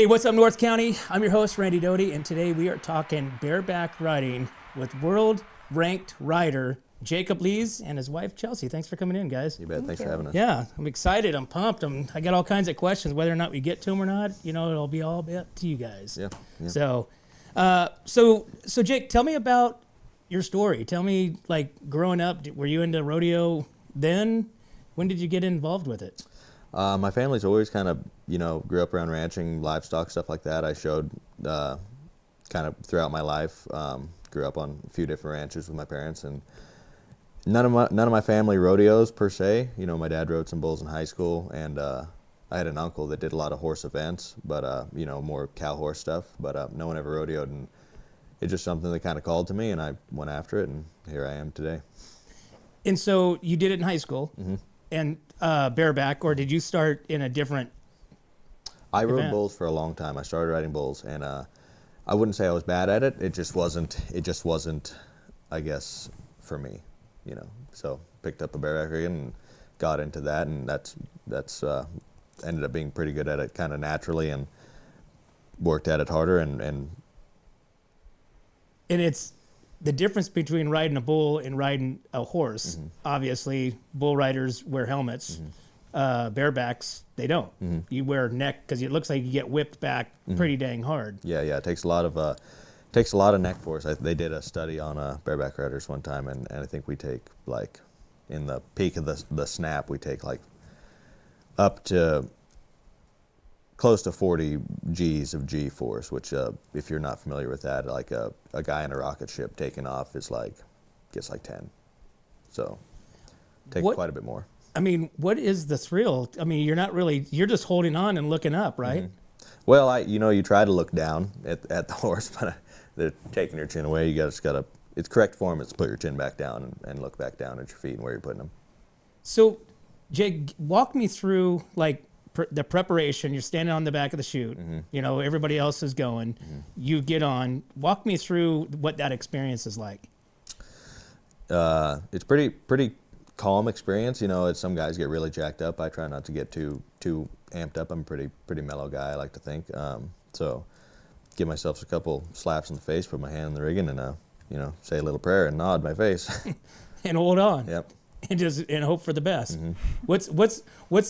Hey, what's up, North County? I'm your host, Randy Doty, and today we are talking bareback riding with world-ranked rider Jacob Lees and his wife, Chelsea. Thanks for coming in, guys. You bet. Thanks for having us. Yeah, I'm excited. I'm pumped. I got all kinds of questions. Whether or not we get to them or not, it'll be all up to you guys. Yeah. So Jake, tell me about your story. Tell me, growing up, were you into rodeo then? When did you get involved with it? My family's always kind of, grew up around ranching, livestock, stuff like that. I showed kind of throughout my life. Grew up on a few different ranches with my parents, and none of my family rodeos per se. My dad rode some bulls in high school, and I had an uncle that did a lot of horse events, but more cow horse stuff. But no one ever rodeoed, and it's just something that kind of called to me, and I went after it, and here I am today. And so you did it in high school, and bareback, or did you start in a different? I rode bulls for a long time. I started riding bulls, and I wouldn't say I was bad at it. It just wasn't, I guess, for me. So picked up a bareback rig and got into that, and that's ended up being pretty good at it, kind of naturally, and worked at it harder, and it's the difference between riding a bull and riding a horse. Obviously, bull riders wear helmets. Barebacks, they don't. You wear neck because it looks like you get whipped back pretty dang hard. Yeah. It takes a lot of neck force. They did a study on bareback riders one time, and I think we take in the peak of the snap, we take up to close to 40 G's of G force, which if you're not familiar with that, a guy in a rocket ship taking off gets 10. So take quite a bit more. I mean, what is the thrill? I mean, you're just holding on and looking up, right? Well, you try to look down at the horse, but they're taking your chin away. You just gotta, it's correct form is to put your chin back down and look back down at your feet and where you're putting them. So, Jake, walk me through the preparation. You're standing on the back of the chute. Everybody else is going. You get on. Walk me through what that experience is like. It's pretty calm experience. Some guys get really jacked up. I try not to get too amped up. I'm a pretty mellow guy, I like to think. So give myself a couple slaps in the face, put my hand in the rigging, and say a little prayer and nod my face. And hold on. Yep. And hope for the best. What's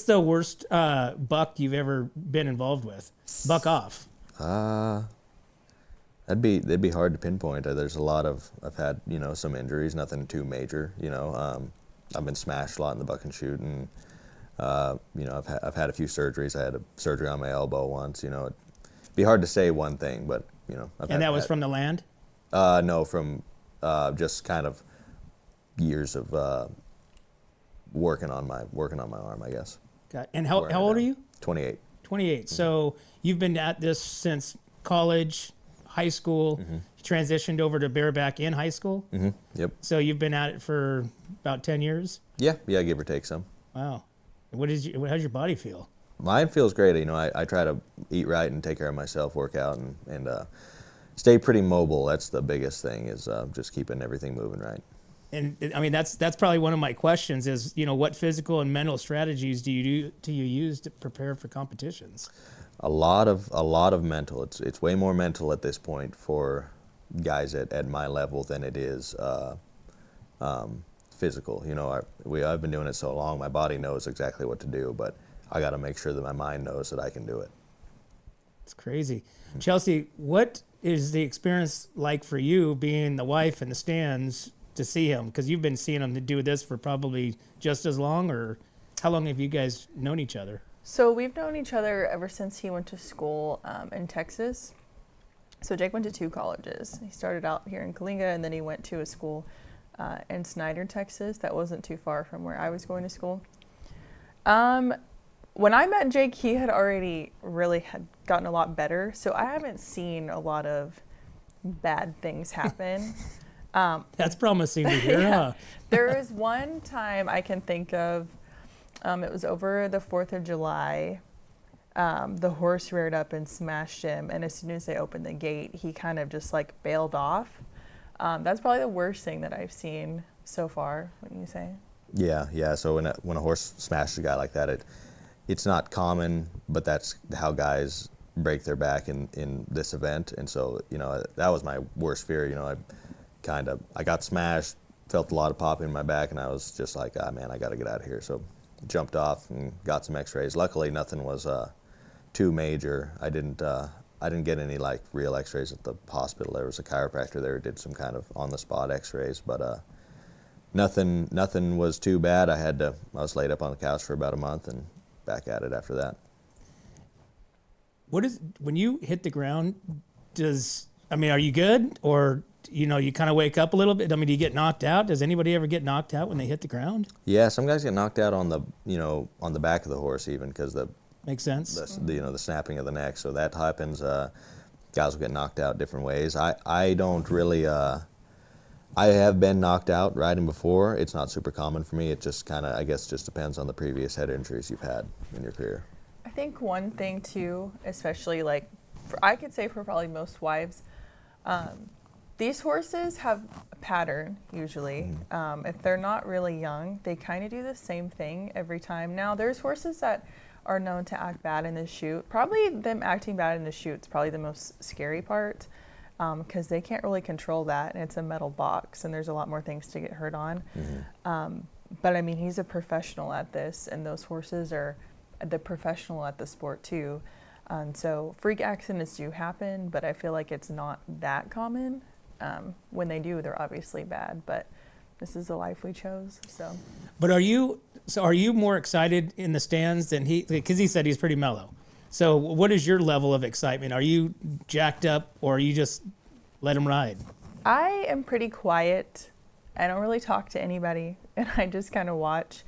the worst buck you've ever been involved with? Buck off. That'd be hard to pinpoint. There's a lot I've had some injuries, nothing too major. I've been smashed a lot in the buck and shoot, and I've had a few surgeries. I had a surgery on my elbow once. It'd be hard to say one thing, but And that was from the land? No, from just kind of years of working on my arm, I guess. Got it. And how old are you? 28. 28. So you've been at this since college, high school. You transitioned over to bareback in high school. Yep. So you've been at it for about 10 years. Yeah, give or take some. Wow. How's your body feel? Mine feels great. I try to eat right and take care of myself, work out, and stay pretty mobile. That's the biggest thing, is just keeping everything moving right. And I mean, that's probably one of my questions is, what physical and mental strategies do you use to prepare for competitions? A lot of mental. It's way more mental at this point for guys at my level than it is physical. I've been doing it so long, my body knows exactly what to do, but I got to make sure that my mind knows that I can do it. It's crazy. Chelsea, what is the experience like for you being the wife in the stands to see him? Because you've been seeing him to do this for probably just as long, or how long have you guys known each other? So we've known each other ever since he went to school in Texas. So Jake went to 2 colleges. He started out here in Kalinga, and then he went to a school in Snyder, Texas. That wasn't too far from where I was going to school. When I met Jake, he had already had gotten a lot better. So I haven't seen a lot of bad things happen. That's promising to hear, huh? There was one time I can think of, it was over the 4th of July. The horse reared up and smashed him, and as soon as they opened the gate, he kind of just bailed off. That's probably the worst thing that I've seen so far, wouldn't you say? Yeah. So when a horse smashes a guy like that, it's not common, but that's how guys break their back in this event. And so, you know, that was my worst fear. You know, I got smashed, felt a lot of popping in my back, and I was just like, ah, man, I got to get out of here. So jumped off and got some x-rays. Luckily, nothing was too major. I didn't get any like real x-rays at the hospital. There was a chiropractor there who did some kind of on-the-spot x-rays, but nothing was too bad. I was laid up on the couch for about a month and back at it after that. When you hit the ground, are you good? Or, you know, you kind of wake up a little bit? I mean, do you get knocked out? Does anybody ever get knocked out when they hit the ground? Yeah, some guys get knocked out on the back of the horse even, because Makes sense. the snapping of the neck. So that happens. Guys will get knocked out different ways. I don't really. I have been knocked out riding before. It's not super common for me. It just kind of, I guess, just depends on the previous head injuries you've had in your career. I think one thing too, especially like, I could say for probably most wives, these horses have a pattern usually. If they're not really young, they kind of do the same thing every time. Now, there's horses that are known to act bad in the chute. Probably them acting bad in the chute's probably the most scary part, because they can't really control that, and it's a metal box, and there's a lot more things to get hurt on. But I mean, he's a professional at this, and those horses are the professional at the sport too. So freak accidents do happen, but I feel like it's not that common. When they do, they're obviously bad, but this is the life we chose. So. But are you more excited in the stands than because he said he's pretty mellow. So what is your level of excitement? Are you jacked up, or you just let him ride? I am pretty quiet. I don't really talk to anybody, and I just kind of watch.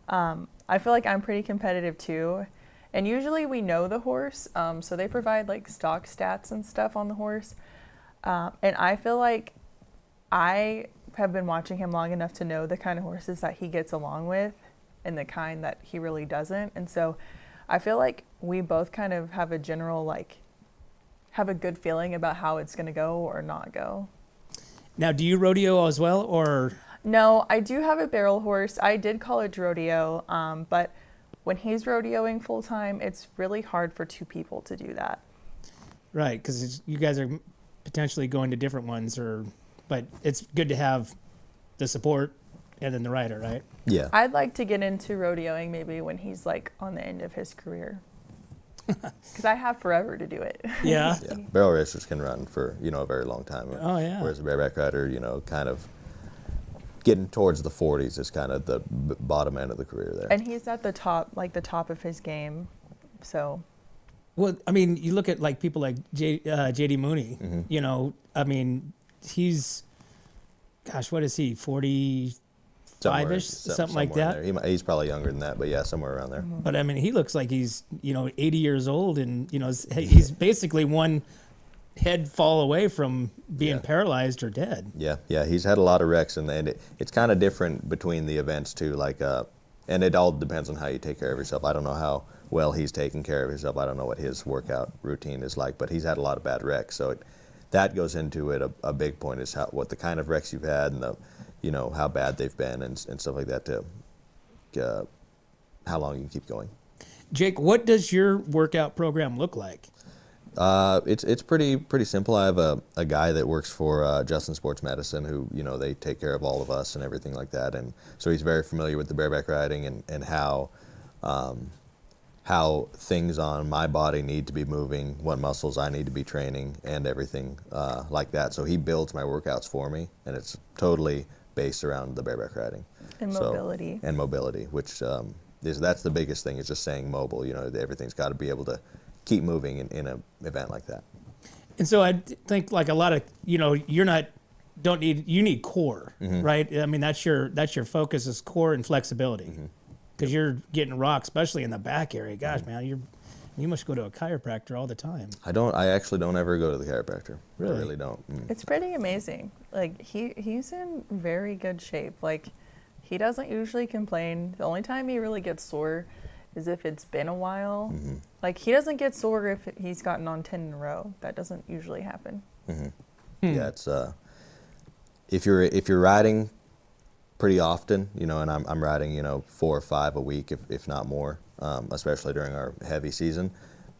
I feel like I'm pretty competitive too. And usually we know the horse, so they provide like stock stats and stuff on the horse. And I feel like I have been watching him long enough to know the kind of horses that he gets along with and the kind that he really doesn't. And so I feel like we both kind of have a general, have a good feeling about how it's going to go or not go. Now, do you rodeo as well, or? No, I do have a barrel horse. I did college rodeo, but when he's rodeoing full time, it's really hard for two people to do that. Right, because you guys are potentially going to different ones, but it's good to have the support and then the rider, right? Yeah. I'd like to get into rodeoing maybe when he's like on the end of his career, because I have forever to do it. Yeah. Yeah. Barrel racers can run for a very long time. Oh yeah. Whereas a bareback rider, kind of getting towards the 40s is kind of the bottom end of the career there. And he's at the top, the top of his game, so. Well, I mean, you look at people like J.D. Mooney. Mm-hmm. I mean, he's, gosh, what is he? 45-ish, something like that. He's probably younger than that, but yeah, somewhere around there. Mm-hmm. But I mean, he looks like he's 80 years old, and he's basically one head fall away from being paralyzed or dead. Yeah, he's had a lot of wrecks, and it's kind of different between the events too. And it all depends on how you take care of yourself. I don't know how well he's taking care of himself. I don't know what his workout routine is like, but he's had a lot of bad wrecks. So that goes into it. A big point is what the kind of wrecks you've had, and how bad they've been, and stuff like that, to how long you can keep going. Jake, what does your workout program look like? It's pretty simple. I have a guy that works for Justin Sports Medicine who, they take care of all of us and everything like that. And so he's very familiar with the bareback riding and how things on my body need to be moving, what muscles I need to be training, and everything like that. So he builds my workouts for me, and it's totally based around the bareback riding. And mobility. And mobility, which that's the biggest thing, is just staying mobile. Everything's got to be able to keep moving in an event like that. And so I think a lot of, you need core, right? I mean, that's your focus is core and flexibility, because you're getting rocked, especially in the back area. Gosh, man, you must go to a chiropractor all the time. I actually don't ever go to the chiropractor. Really? I really don't. It's pretty amazing. He's in very good shape. He doesn't usually complain. The only time he really gets sore is if it's been a while. He doesn't get sore if he's gotten on 10 in a row. That doesn't usually happen. Yeah, it's if you're riding pretty often, and I'm riding 4 or 5 a week, if not more, especially during our heavy season,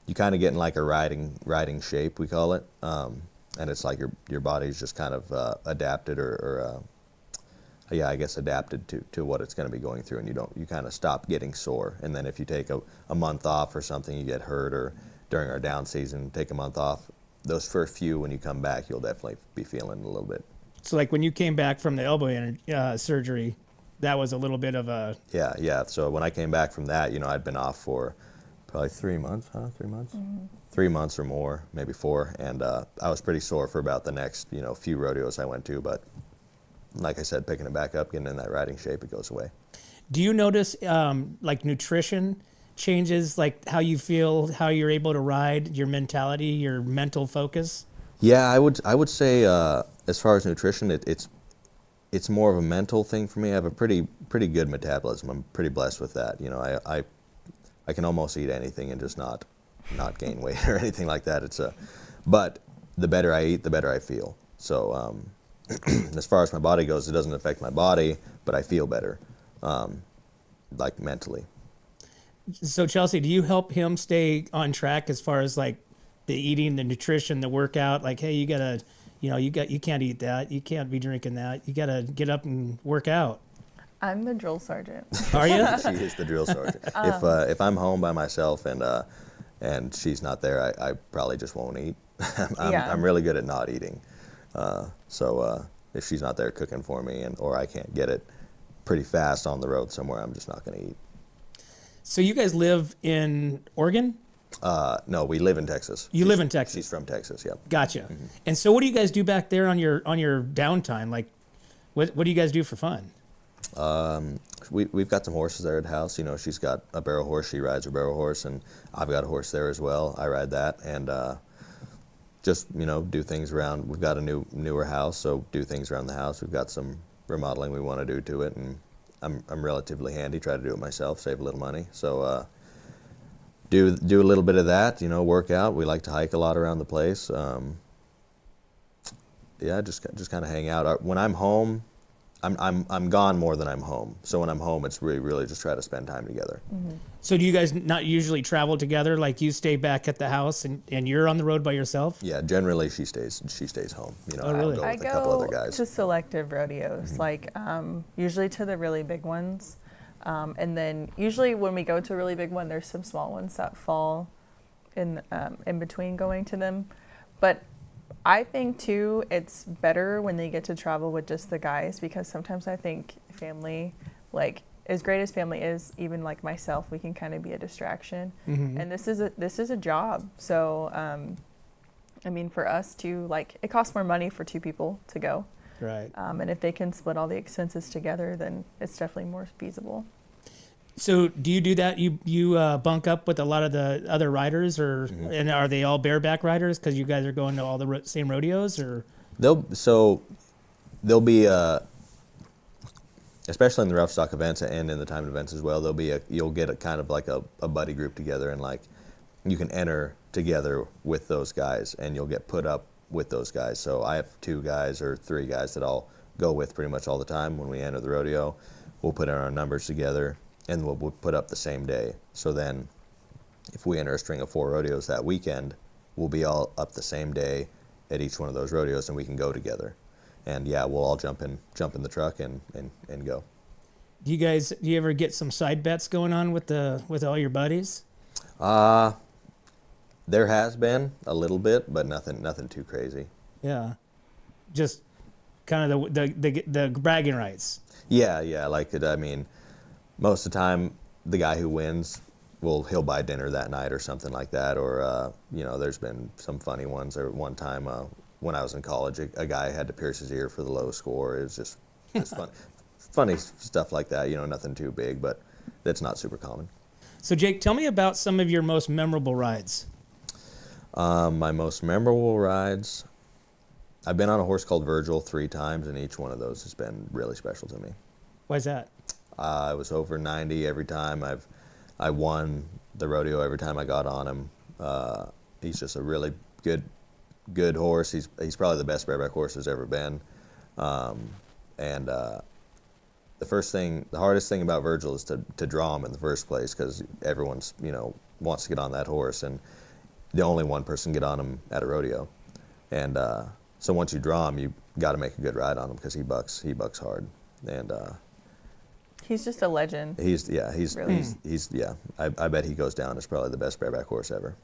you kind of get in like a riding shape, we call it, and it's like your body's just kind of adapted yeah, I guess adapted to what it's going to be going through, and you kind of stop getting sore. And then if you take a month off or something, you get hurt, or during our down season, take a month off, those first few, when you come back, you'll definitely be feeling a little bit. So like when you came back from the elbow surgery, that was a little bit of a... Yeah. So when I came back from that, I'd been off for probably 3 months, 3 months? Mm-hmm. 3 months or more, maybe 4. And I was pretty sore for about the next, few rodeos I went to. But like I said, picking it back up, getting in that riding shape, it goes away. Do you notice like nutrition changes, like how you feel, how you're able to ride, your mentality, your mental focus? Yeah, I would say as far as nutrition, it's more of a mental thing for me. I have a pretty good metabolism. I'm pretty blessed with that. I can almost eat anything and just not gain weight or anything like that. But the better I eat, the better I feel. So as far as my body goes, it doesn't affect my body, but I feel better, like mentally. So Chelsea, do you help him stay on track as far as like the eating, the nutrition, the workout? Like, hey, you gotta, you can't eat that. You can't be drinking that. You gotta get up and work out. I'm the drill sergeant. Are you? She is the drill sergeant. If I'm home by myself and she's not there, I probably just won't eat. I'm really good at not eating. So if she's not there cooking for me, or I can't get it pretty fast on the road somewhere, I'm just not going to eat. So you guys live in Oregon? No, we live in Texas. You live in Texas? She's from Texas, yeah. Gotcha. Mm-hmm. And so what do you guys do back there on your downtime? Like, what do you guys do for fun? We've got some horses there at the house. She's got a barrel horse. She rides her barrel horse, and I've got a horse there as well. I ride that, and just do things around. We've got a newer house, so do things around the house. We've got some remodeling we want to do to it, and I'm relatively handy. Try to do it myself, save a little money. So do a little bit of that. Work out. We like to hike a lot around the place. Yeah, just kind of hang out. When I'm home, I'm gone more than I'm home. So when I'm home, it's really just try to spend time together. Mm-hmm. So do you guys not usually travel together? Like you stay back at the house and you're on the road by yourself? Yeah, generally she stays home. Oh, really? I'll go with a couple other guys. To selective rodeos, Mm-hmm. like usually to the really big ones. And then usually when we go to a really big one, there's some small ones that fall in between going to them. But I think too, it's better when they get to travel with just the guys, because sometimes I think family, like as great as family is, even like myself, we can kind of be a distraction. Mm-hmm. And this is a job. So, I mean, for us to like, it costs more money for 2 people to go. Right. And if they can split all the expenses together, then it's definitely more feasible. So do you do that? You bunk up with a lot of the other riders, or Mm-hmm. and are they all bareback riders because you guys are going to all the same rodeos, or? They'll be especially in the rough stock events and in the timed events as well. You'll get a kind of like a buddy group together, and like you can enter together with those guys, and you'll get put up with those guys. So I have 2 guys or 3 guys that I'll go with pretty much all the time. When we enter the rodeo, we'll put our numbers together, and we'll put up the same day. So then if we enter a string of 4 rodeos that weekend, we'll be all up the same day at each one of those rodeos, and we can go together. And yeah, we'll all jump in the truck and go. Do you ever get some side bets going on with all your buddies? There has been a little bit, but nothing too crazy. Yeah, just kind of the bragging rights. Yeah, like it. I mean, most of the time, the guy who wins, he'll buy dinner that night or something like that. Or there's been some funny ones. Or one time when I was in college, a guy had to pierce his ear for the low score. It was just fun, funny stuff like that. Nothing too big, but that's not super common. So Jake, tell me about some of your most memorable rides. My most memorable rides, I've been on a horse called Virgil 3 times, and each one of those has been really special to me. Why's that? I was over 90 every time. I won the rodeo every time I got on him. He's just a really good horse. He's probably the best bareback horse there's ever been. And the hardest thing about Virgil is to draw him in the first place, because everyone's wants to get on that horse, and the only one person get on him at a rodeo, and so once you draw him, you got to make a good ride on him because he bucks hard, and He's just a legend. Really? He's I bet he goes down as probably the best bareback horse ever.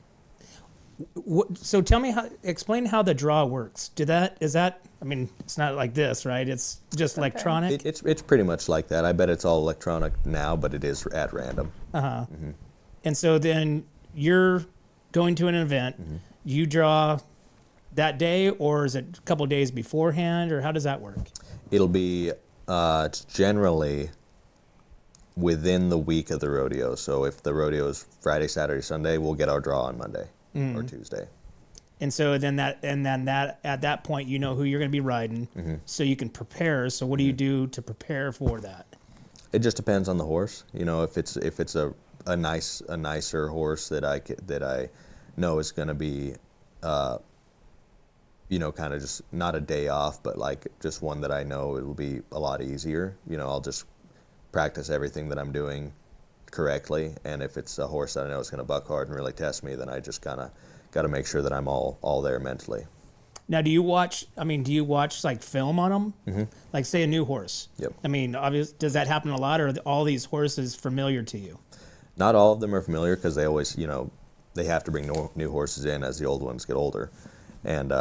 So tell me explain how the draw works. I mean, it's not like this, right? It's just Okay. electronic. It's pretty much like that. I bet it's all electronic now, but it is at random. And so then you're going to an event, you draw that day, or is it a couple days beforehand, or how does that work? It'll be it's generally within the week of the rodeo. So if the rodeo is Friday, Saturday, Sunday, we'll get our draw on Monday or Tuesday. And so then at that point, you know who you're going to be riding, so you can prepare. So what do you do to prepare for that? It just depends on the horse. You know, if it's a nicer horse that I know is going to be, you know, kind of just not a day off, but like just one that I know it will be a lot easier. You know, I'll just practice everything that I'm doing correctly. And if it's a horse that I know is going to buck hard and really test me, then I just kind of got to make sure that I'm all there mentally. Now, do you watch like film on them? Like say a new horse. Yep. I mean, does that happen a lot, or are all these horses familiar to you? Not all of them are familiar because they always, you know, they have to bring new horses in as the old ones get older. And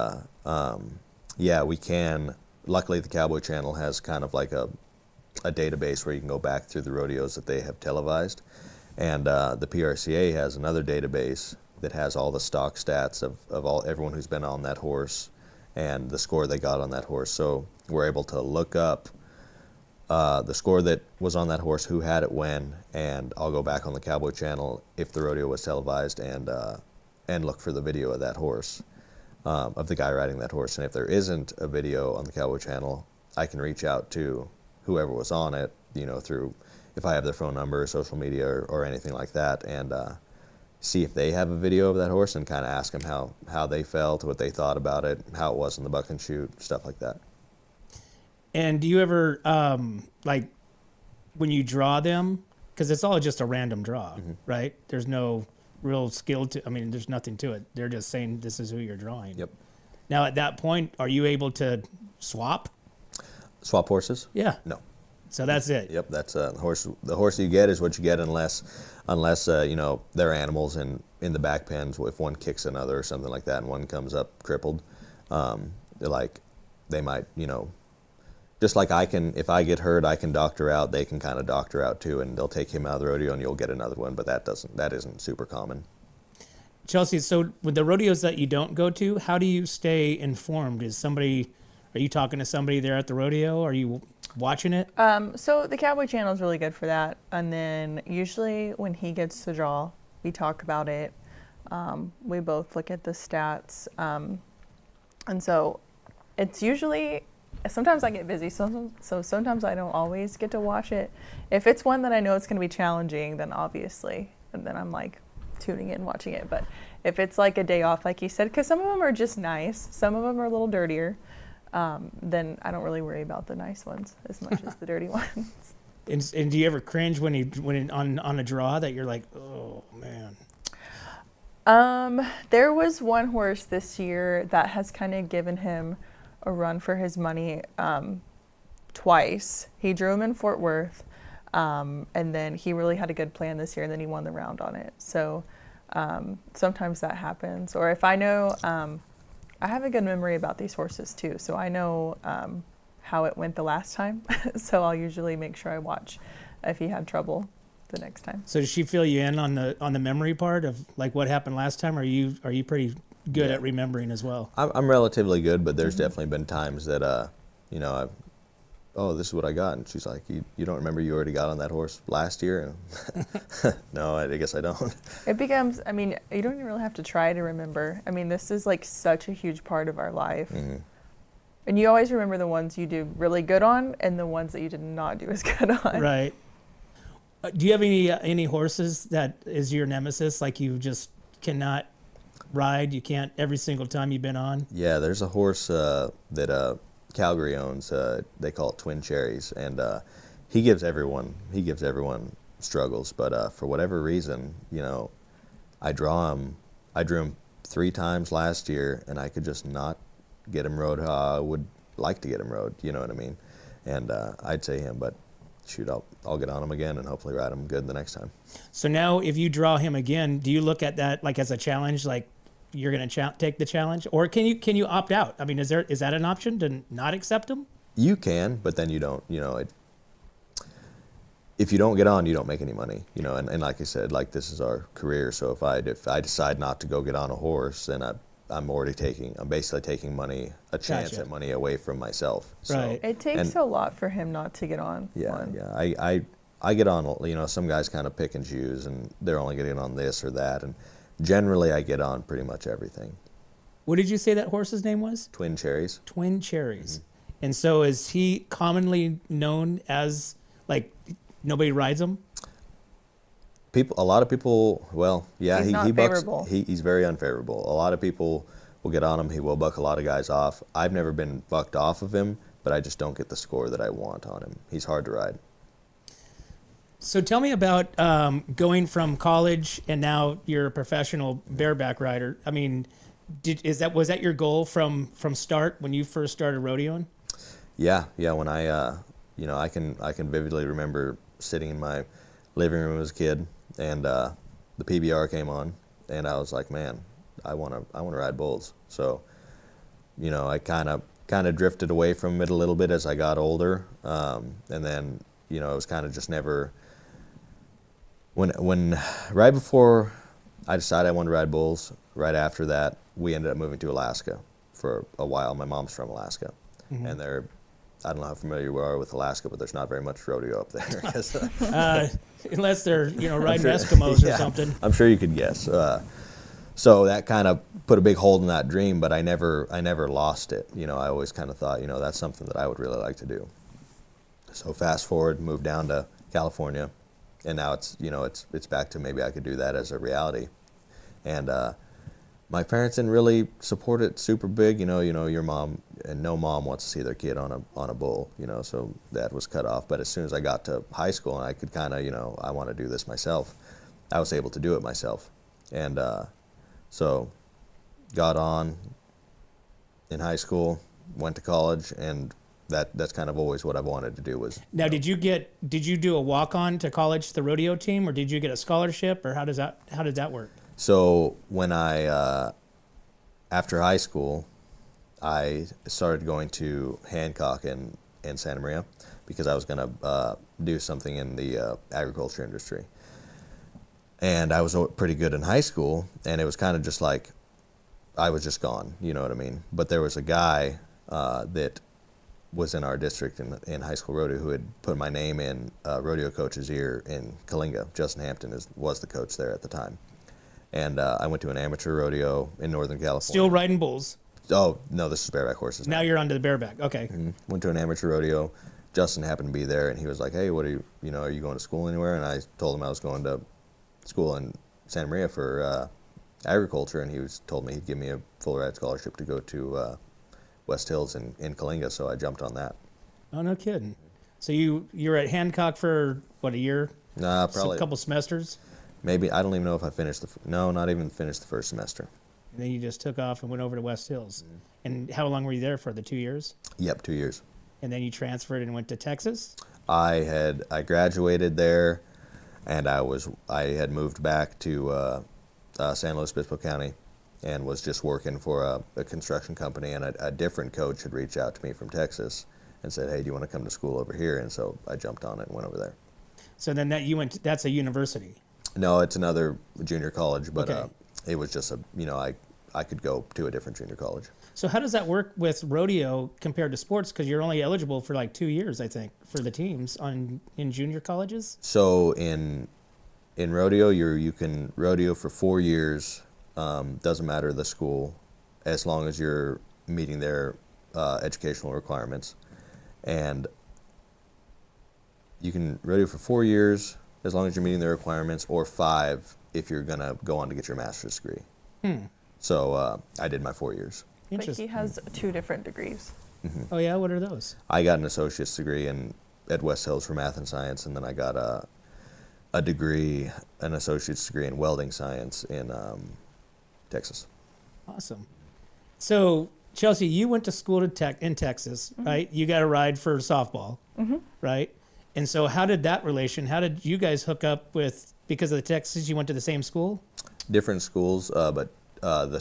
yeah, we can. Luckily, the Cowboy Channel has kind of like a database where you can go back through the rodeos that they have televised. And the PRCA has another database that has all the stock stats of everyone who's been on that horse and the score they got on that horse. So we're able to look up the score that was on that horse, who had it when, and I'll go back on the Cowboy Channel if the rodeo was televised and look for the video of that horse, of the guy riding that horse. And if there isn't a video on the Cowboy Channel, I can reach out to whoever was on it, you know, through, if I have their phone number, social media, or anything like that, and see if they have a video of that horse and kind of ask them how they felt, what they thought about it, how it was in the buck and shoot, stuff like that. And do you ever, like, when you draw them, because it's all just a random draw, right? There's no real skill there's nothing to it. They're just saying this is who you're drawing. Yep. Now, at that point, are you able to swap? Swap horses? Yeah. No. So that's it. Yep, that's the horse. The horse you get is what you get unless you know, they're animals in the back pens. If one kicks another or something like that, and one comes up crippled, they might, you know, just like if I get hurt, I can doctor out. They can kind of doctor out too, and they'll take him out of the rodeo, and you'll get another one. But that isn't super common. Chelsea, so with the rodeos that you don't go to, how do you stay informed? Are you talking to somebody there at the rodeo? Are you watching it? So the Cowboy Channel is really good for that. And then usually when he gets to draw, we talk about it. We both look at the stats. And so it's usually, sometimes I get busy, so sometimes I don't always get to watch it. If it's one that I know it's going to be challenging, then obviously, and then I'm like tuning in, watching it. But if it's like a day off, like you said, because some of them are just nice, some of them are a little dirtier. Then I don't really worry about the nice ones as much as the dirty ones. And do you ever cringe when on a draw that you're like, oh man? There was one horse this year that has kind of given him a run for his money twice. He drew him in Fort Worth, and then he really had a good plan this year, and then he won the round on it. So sometimes that happens. Or if I know, I have a good memory about these horses too, so I know how it went the last time. So I'll usually make sure I watch if he had trouble the next time. So does she fill you in on the memory part of like what happened last time? Or are you pretty good at remembering as well? I'm relatively good, but there's definitely been times that you know, this is what I got, and she's like, you don't remember you already got on that horse last year? No, I guess I don't. It becomes, I mean, you don't even really have to try to remember. I mean, this is like such a huge part of our life. And you always remember the ones you do really good on and the ones that you did not do as good on. Right. Do you have any horses that is your nemesis, like you just cannot ride? You can't every single time you've been on? Yeah, there's a horse that Calgary owns. They call it Twin Cherries, and he gives everyone struggles. But for whatever reason, you know, I drew him 3 times last year, and I could just not get him rode how I would like to get him rode. You know what I mean? And I'd say him, but shoot, I'll get on him again and hopefully ride him good the next time. So now, if you draw him again, do you look at that like as a challenge, like you're going to take the challenge, or can you opt out? I mean, is that an option to not accept him? You can, but then you don't. You know, if you don't get on, you don't make any money. You know, and like I said, like this is our career. So if I decide not to go get on a horse, then I'm basically taking a chance Gotcha. at money away from myself. So, Right. It takes a lot for him not to get on Yeah, one. yeah. I get on. You know, some guys kind of pick and choose, and they're only getting on this or that. And generally, I get on pretty much everything. What did you say that horse's name was? Twin Cherries. Twin Cherries. And so is he commonly known as, like, nobody rides him? A lot of people. Well, yeah, He's not he bucks. favorable. He's very unfavorable. A lot of people will get on him. He will buck a lot of guys off. I've never been bucked off of him, but I just don't get the score that I want on him. He's hard to ride. So tell me about going from college and now you're a professional bareback rider. I mean, was that your goal from start when you first started rodeoing? Yeah. When I I can vividly remember sitting in my living room as a kid, and the PBR came on, and I was like, man, I want to ride bulls. So, you know, I kind of drifted away from it a little bit as I got older, and then it was kind of just never. When right before I decided I wanted to ride bulls, right after that we ended up moving to Alaska for a while. My mom's from Alaska, and I don't know how familiar you are with Alaska, but there's not very much rodeo up there. 'Cause, Unless they're riding sure- Eskimos or yeah, something. I'm sure you could guess. So that kind of put a big hold in that dream, but I never lost it. You know, I always kind of thought, that's something that I would really like to do. So fast forward, moved down to California, and now it's back to maybe I could do that as a reality. And my parents didn't really support it super big. You know, your mom and no mom wants to see their kid on a bull. So that was cut off. But as soon as I got to high school and I could kind of, I want to do this myself, I was able to do it myself. And so got on in high school, went to college, and that's kind of always what I've wanted to do was. Now, did you do a walk-on to college, the rodeo team, or did you get a scholarship, or how did that work? So when after high school, I started going to Hancock and Santa Maria because I was going to do something in the agriculture industry. And I was pretty good in high school, and it was kind of just like I was just gone, you know what I mean? But there was a guy that was in our district in high school rodeo who had put my name in rodeo coach's ear in Kalinga. Justin Hampton was the coach there at the time. And I went to an amateur rodeo in Northern California. Still riding bulls. Oh, no, this is bareback horses. Now you're onto the bareback. Okay. Went to an amateur rodeo. Justin happened to be there, and he was like, hey, what are you going to school anywhere? And I told him I was going to school in Santa Maria for agriculture, and he told me he'd give me a full ride scholarship to go to West Hills in Kalinga, so I jumped on that. Oh, no kidding. So you're at Hancock for, what, a year? Nah, probably. A couple semesters? Maybe, I don't even know if I finished not even finished the first semester. And then you just took off and went over to West Hills. And how long were you there for? The 2 years? Yep, 2 years. And then you transferred and went to Texas? I graduated there, and I had moved back to San Luis Obispo County and was just working for a construction company, and a different coach had reached out to me from Texas and said, hey, do you want to come to school over here? And so I jumped on it and went over there. So then that's a university? No, it's another junior college, but Okay. it was just I could go to a different junior college. So how does that work with rodeo compared to sports? Because you're only eligible for like 2 years, I think, for the teams in junior colleges? So in rodeo, you can rodeo for 4 years. Doesn't matter the school, as long as you're meeting their educational requirements. And you can rodeo for 4 years as long as you're meeting their requirements, or 5 if you're going to go on to get your master's degree. So I did my 4 years. But he Interesting. has 2 different degrees. Oh, yeah? What are those? I got an associate's degree at West Hills for math and science, and then I got an associate's degree in welding science in Texas. Awesome. So, Chelsea, you went to school in Texas, right? You got a ride for softball, right? And so how did you guys hook up with, because of the Texas, you went to the same school? Different schools, but at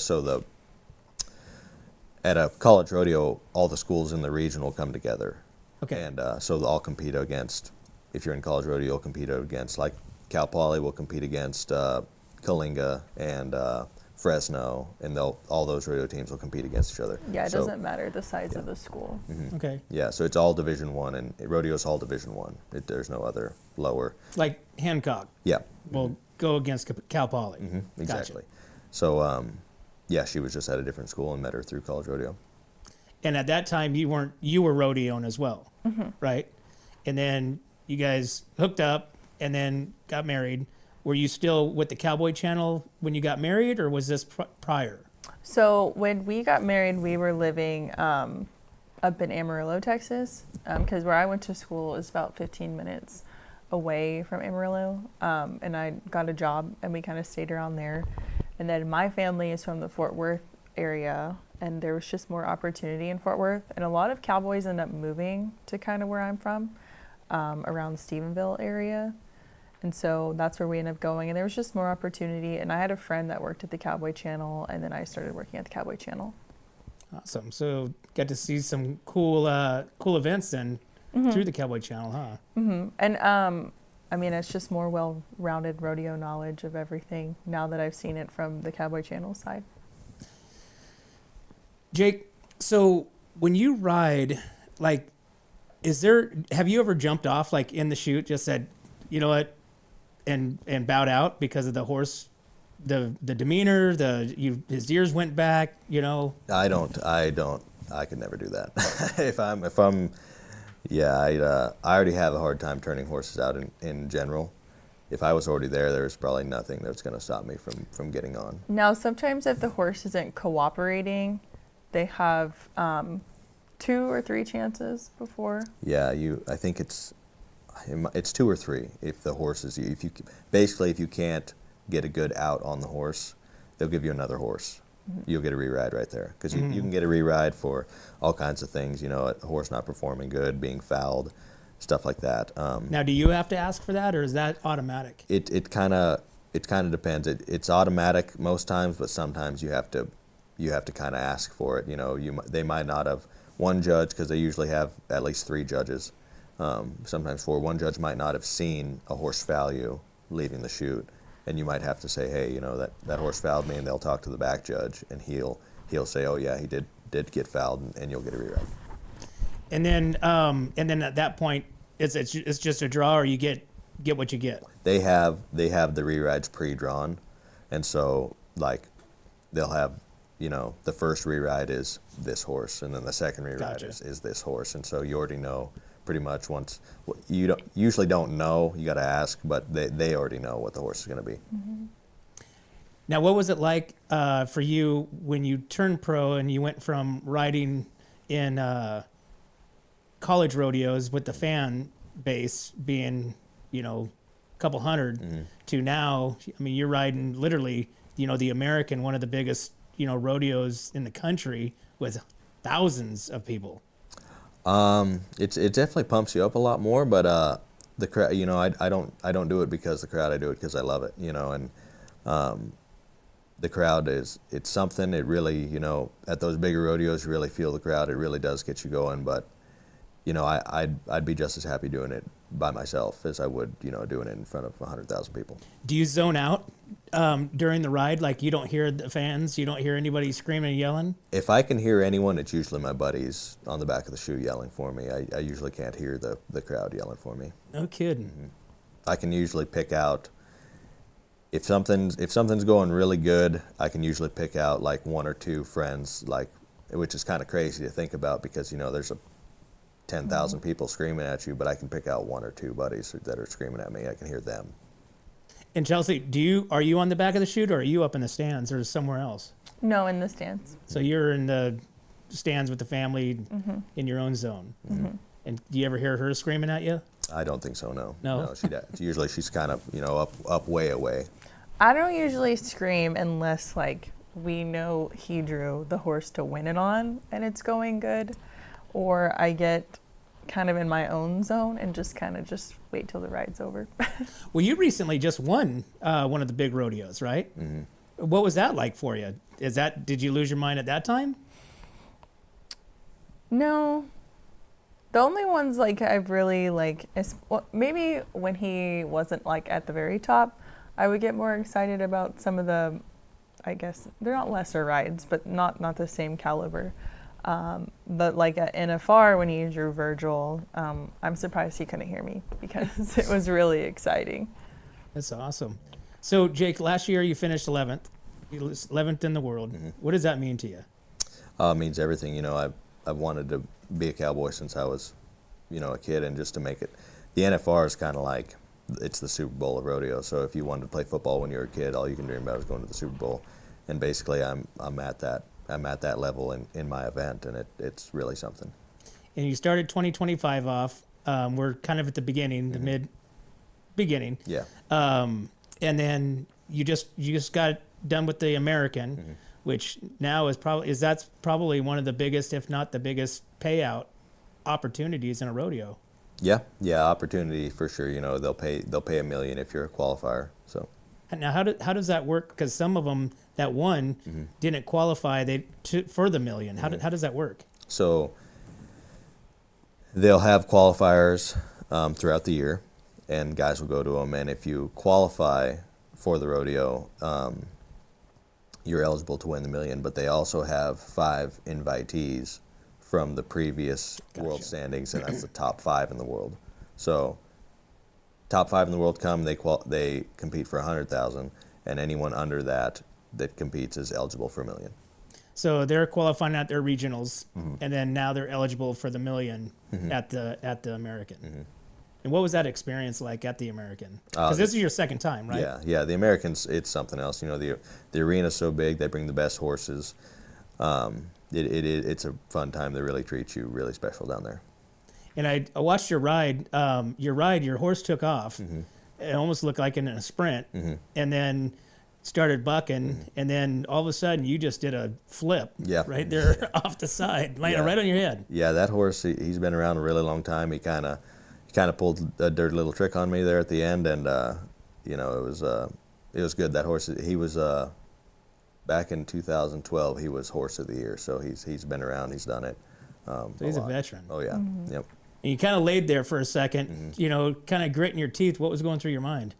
a college rodeo, all the schools in the region will come together. Okay. And so they'll all compete against, if you're in college rodeo, you'll compete against, like Cal Poly will compete against Kalinga and Fresno, and all those rodeo teams will compete against each other. Yeah, it doesn't matter the size of the school. Okay. Yeah, so it's all Division I, and rodeo's all Division I. There's no other lower. Like Hancock Yeah. will go against Cal Poly. Exactly. So, yeah, she was just at a different school and met her through college rodeo. And at that time, you were rodeoing as well, right? And then you guys hooked up and then got married. Were you still with the Cowboy Channel when you got married, or was this prior? So when we got married, we were living up in Amarillo, Texas, because where I went to school is about 15 minutes away from Amarillo, and I got a job, and we kind of stayed around there. And then my family is from the Fort Worth area, and there was just more opportunity in Fort Worth, and a lot of cowboys end up moving to kind of where I'm from, around the Stephenville area. And so that's where we ended up going, and there was just more opportunity. And I had a friend that worked at the Cowboy Channel, and then I started working at the Cowboy Channel. Awesome. So got to see some cool events then through the Cowboy Channel, huh? And I mean, it's just more well-rounded rodeo knowledge of everything now that I've seen it from the Cowboy Channel side. Jake, so when you ride, like, have you ever jumped off, like, in the chute, just said, you know what, and bowed out because of the horse, the demeanor, his ears went back, you know? I could never do that. I already have a hard time turning horses out in general. If I was already there's probably nothing that's going to stop me from getting on. Now, sometimes if the horse isn't cooperating, they have 2 or 3 chances before. Yeah, I think it's 2 or 3 if the horse is, if you can't get a good out on the horse, they'll give you another horse. You'll get a re-ride right there, because you can get a re-ride for all kinds of things, a horse not performing good, being fouled, stuff like that. Now, do you have to ask for that, or is that automatic? It kind of depends. It's automatic most times, but sometimes you have to kind of ask for it. They might not have one judge, because they usually have at least 3 judges. Sometimes 4. One judge might not have seen a horse value leaving the chute, and you might have to say, hey, that horse fouled me, and they'll talk to the back judge, and he'll say, oh yeah, he did get fouled, and you'll get a reride. And then at that point, it's just a draw, or you get what you get. They have the rerides pre-drawn, and so like they'll have the first reride is this horse, and then the second reride is this horse, and so you already know pretty much once. You usually don't know, you got to ask, but they already know what the horse is going to be. Now, what was it like for you when you turned pro and you went from riding in college rodeos with the fan base being, a couple hundred to now, I mean, you're riding literally, the American, one of the biggest, rodeos in the country with thousands of people. It definitely pumps you up a lot more, but the crowd, I don't do it because the crowd, I do it because I love it, and the crowd it's something. It really, at those bigger rodeos, you really feel the crowd. It really does get you going, but I'd be just as happy doing it by myself as I would, doing it in front of 100,000 people. Do you zone out during the ride? Like, you don't hear the fans, you don't hear anybody screaming and yelling? If I can hear anyone, it's usually my buddies on the back of the chute yelling for me. I usually can't hear the crowd yelling for me. No kidding. I can usually pick out, if something's going really good, I can usually pick out like 1 or 2 friends, which is kind of crazy to think about, because there's 10,000 people screaming at you, but I can pick out 1 or 2 buddies that are screaming at me. I can hear them. And Chelsea, are you on the back of the chute, or are you up in the stands, or somewhere else? No, in the stands. So you're in the stands with the family in your own zone. And do you ever hear her screaming at you? I don't think so. No. No. Usually she's kind of up way away. I don't usually scream unless like we know he drew the horse to win it on and it's going good, or I get kind of in my own zone and just kind of just wait till the ride's over. Well, you recently just won one of the big rodeos, right? Mm-hmm. What was that like for you? Did you lose your mind at that time? No. The only ones like I've really like is, well, maybe when he wasn't like at the very top, I would get more excited about some of the, I guess they're not lesser rides, but not the same caliber. But like at NFR when he drew Virgil, I'm surprised he couldn't hear me because it was really exciting. That's awesome. So Jake, last year you finished 11th. You was 11th in the world. Mm-hmm. What does that mean to you? It means everything. You know, I've wanted to be a cowboy since I was, you know, a kid, and just to make it. The NFR is kind of like, it's the Super Bowl of rodeo. So if you wanted to play football when you were a kid, all you can dream about is going to the Super Bowl. And basically, I'm at that level in my event, and it's really something. And you started 2025 off. We're kind of at the beginning, the mid-beginning. Yeah. And then you just got done with the American, which now is probably one of the biggest, if not the biggest, payout opportunities in a rodeo. Yeah, opportunity for sure. You know, they'll pay $1 million if you're a qualifier. So. Now, how does that work? Because some of them that won didn't qualify for the $1 million. How does that work? So they'll have qualifiers throughout the year, and guys will go to them. And if you qualify for the rodeo, you're eligible to win the $1 million. But they also have 5 invitees from the previous World Standings, and that's the top 5 in the world. So top 5 in the world come, they compete for $100,000, and anyone under that competes is eligible for $1 million. So they're qualifying at their regionals, and then now they're eligible for the $1 million at the American. And what was that experience like at the American? Because this is your second time, right? Yeah. The Americans, it's something else. You know, the arena's so big, they bring the best horses. It's a fun time. They really treat you really special down there. And I watched your ride. Your horse took off. It almost looked like in a sprint, and then started bucking, and then all of a sudden you just did a flip right there off the side, landing right on your head. Yeah, that horse, he's been around a really long time. He kind of pulled a dirty little trick on me there at the end, and you know, it was good. That horse, he was back in 2012, he was Horse of the Year. So he's been around, he's done it. So he's a veteran. Oh yeah, yep. And you kind of laid there for a second, you know, kind of gritting your teeth. What was going through your mind?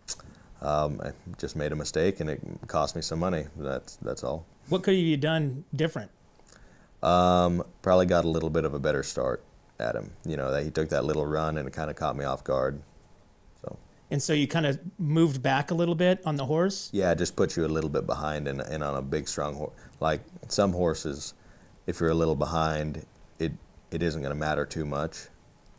I just made a mistake, and it cost me some money. That's all. What could you have done different? Probably got a little bit of a better start at him. You know, that he took that little run, and it kind of caught me off guard. And so you kind of moved back a little bit on the horse? Yeah, it just puts you a little bit behind, and on a big, strong horse. Like some horses, if you're a little behind, it isn't going to matter too much.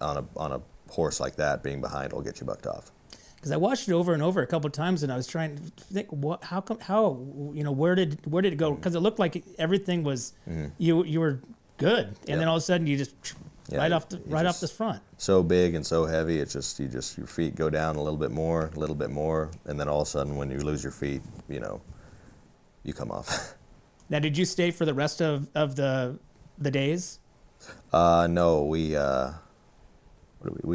On a horse like that, being behind will get you bucked off. Because I watched it over and over a couple of times, and I was trying to think, where did it go? Because it looked like everything was, you were good, and then all of a sudden you just right off the front. So big and so heavy, it's just your feet go down a little bit more, and then all of a sudden when you lose your feet, you know, you come off. Now, did you stay for the rest of the days? No, we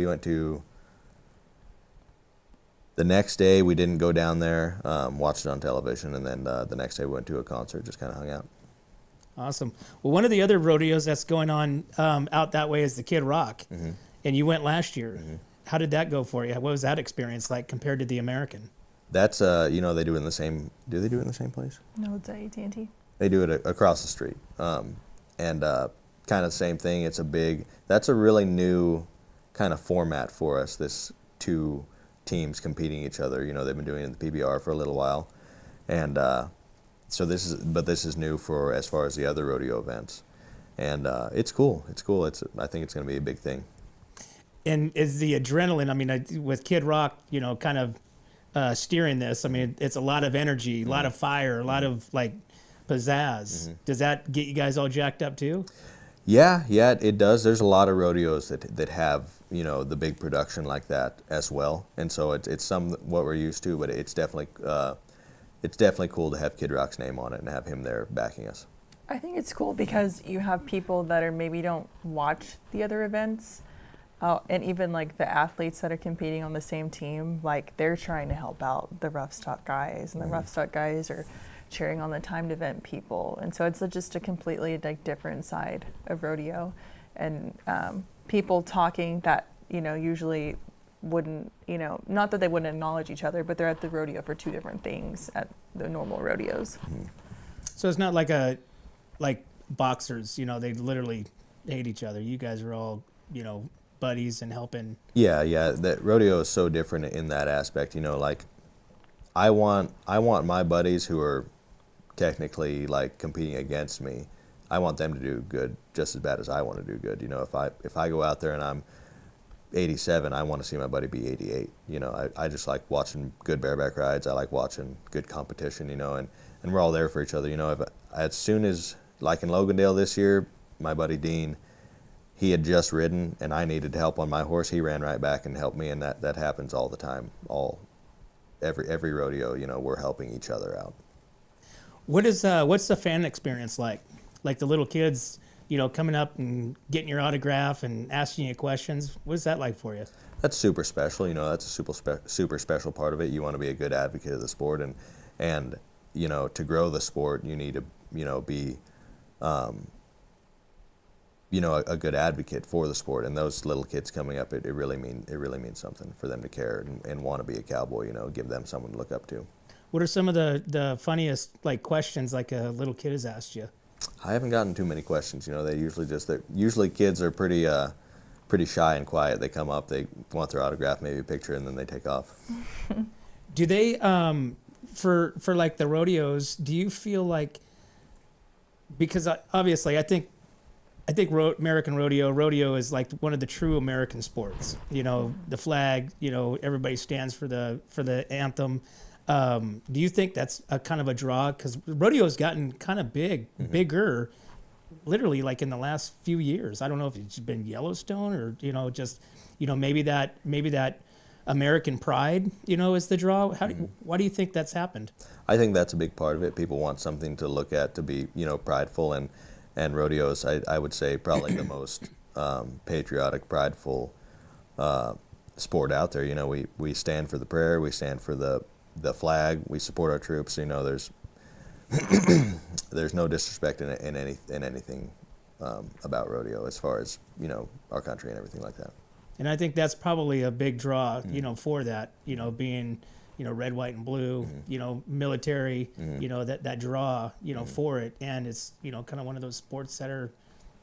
went to. The next day we didn't go down there, watched it on television, and then the next day we went to a concert, just kind of hung out. Awesome. Well, one of the other rodeos that's going on out that way is the Kid Rock, and you went last year. How did that go for you? What was that experience like compared to the American? That's you know, they do it in the same. Do they do it in the same place? No, it's at AT&T. They do it across the street, and kind of the same thing. That's a really new kind of format for us. This 2 teams competing each other. You know, they've been doing it in the PBR for a little while, and so this is new for as far as the other rodeo events, and it's cool. I think it's going to be a big thing. And is the adrenaline? I mean, with Kid Rock, you know, kind of steering this. I mean, it's a lot of energy, a lot of fire, a lot of like pizzazz. Does that get you guys all jacked up too? Yeah, it does. There's a lot of rodeos that have, you know, the big production like that as well, and so it's some what we're used to, but it's definitely it's definitely cool to have Kid Rock's name on it and have him there backing us. I think it's cool because you have people that are maybe don't watch the other events, and even like the athletes that are competing on the same team, like they're trying to help out the rough stock guys, and the rough stock guys are cheering on the timed event people, and so it's just a completely like different side of rodeo, and people talking that usually wouldn't, not that they wouldn't acknowledge each other, but they're at the rodeo for two different things at the normal rodeos. So it's not like boxers, they literally hate each other. You guys are all, buddies and helping. Yeah, that rodeo is so different in that aspect. Like I want my buddies who are technically like competing against me, I want them to do good just as bad as I want to do good. If I go out there and I'm 87, I want to see my buddy be 88. I just like watching good bareback rides. I like watching good competition, and we're all there for each other. As soon as, like in Logandale this year, my buddy Dean, he had just ridden and I needed help on my horse. He ran right back and helped me, and that happens all the time. Every rodeo, we're helping each other out. What's the fan experience like? Like the little kids, coming up and getting your autograph and asking you questions. What is that like for you? That's super special. That's a super special part of it. You want to be a good advocate of the sport, and to grow the sport, you need to be a good advocate for the sport. And those little kids coming up, it really means something for them to care and want to be a cowboy. Give them someone to look up to. What are some of the funniest like questions like a little kid has asked you? I haven't gotten too many questions. They usually kids are pretty shy and quiet. They come up, they want their autograph, maybe a picture, and then they take off. Do they for like the rodeos? Do you feel like, because obviously I think American rodeo is like one of the true American sports. The flag. Everybody stands for the anthem. Do you think that's a kind of a draw? Because rodeo's gotten kind of bigger, literally like in the last few years. I don't know if it's been Yellowstone or maybe that American pride is the draw. Why do you think that's happened? I think that's a big part of it. People want something to look at to be prideful, and rodeos, I would say, probably the most patriotic, prideful sport out there. We stand for the prayer, we stand for the flag, we support our troops. There's there's no disrespect in anything about rodeo as far as our country and everything like that. And I think that's probably a big draw, for that, being red, white, and blue, military, that draw, for it. And it's kind of one of those sports that are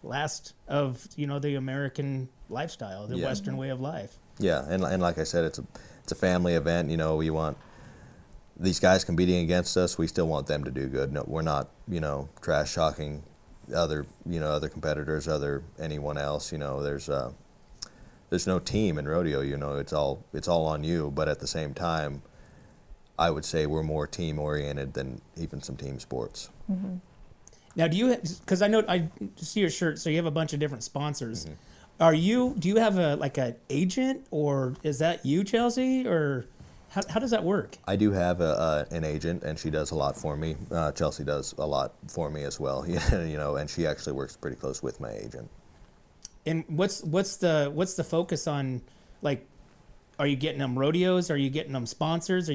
last of the American lifestyle, the Western way of life. Yeah, and like I said, it's a family event. We want these guys competing against us. We still want them to do good. No, we're not trash talking other competitors, anyone else. There's no team in rodeo. It's all on you. But at the same time, I would say we're more team oriented than even some team sports. Mm-hmm. Now, because I know I see your shirt, so you have a bunch of different sponsors. Mm-hmm. Do you have an agent, or is that you, Chelsea, or how does that work? I do have an agent, and she does a lot for me. Chelsea does a lot for me as well, and she actually works pretty close with my agent. And what's the focus on, like, are you getting them rodeos? Are you getting them sponsors?